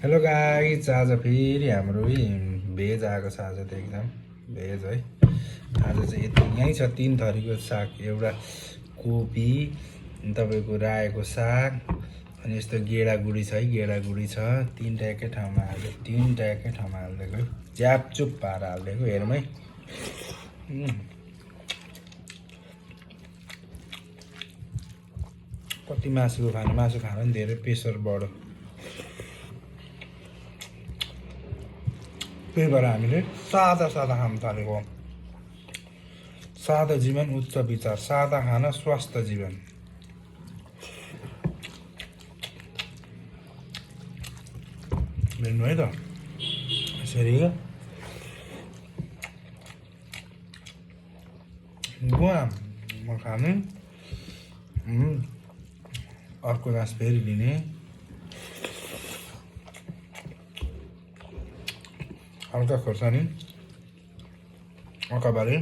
Hello guys, आज फेरि हाम्रो भेज आएको छ। आज त एकदम भेज है। आज चाहिँ यहीँ छ 3 थरीको साग, एउटा कोपी, तपाईँको रायोको साग, अनि यस्तो गेडागुडी छ है, गेडागुडी छ। 3टा एकै ठाउँमा हाल्दै, 3टा एकै ठाउँमा हालिदिएको है, च्यापचुप पारेर हालिदिएको। हेरौँ है। कति मासुको खानु, मासु खानु पनि धेरै प्रेसर बढ्यो। त्यही भएर हामीले सादा सादा खान थालेको। सादा जीवन उच्च विचार, सादा खाना स्वस्थ जीवन। हेर्नु है त, यसरी गुवा म खाने, अर्को घाँस फेरि लिने, हल्का खोर्सानी, अकाबारी।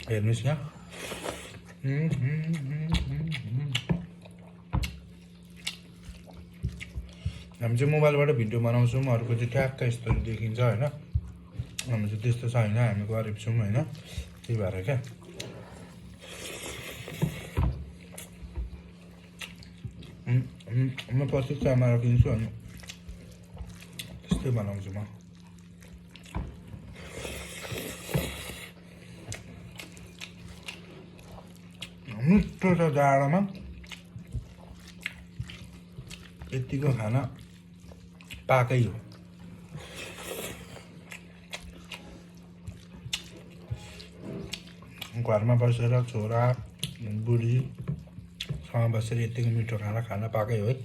हेर्नुहोस् यहाँ, हामी चाहिँ मोबाइलबाट भिडियो बनाउँछौँ, अरूको चाहिँ ठ्याक्क यस्तो देखिन्छ होइन। हामी चाहिँ त्यस्तो छैन, हामी गरिब छौँ होइन, त्यही भएर क्या। म पछि चामल किन्छु अनि त्यस्तै बनाउँछु म। मिठो छ जाडोमा यतिको खाना पाकै हो। घरमा बसेर छोरा बुढीसँग बसेर यतिको मिठो खाना खान पाकै हो है।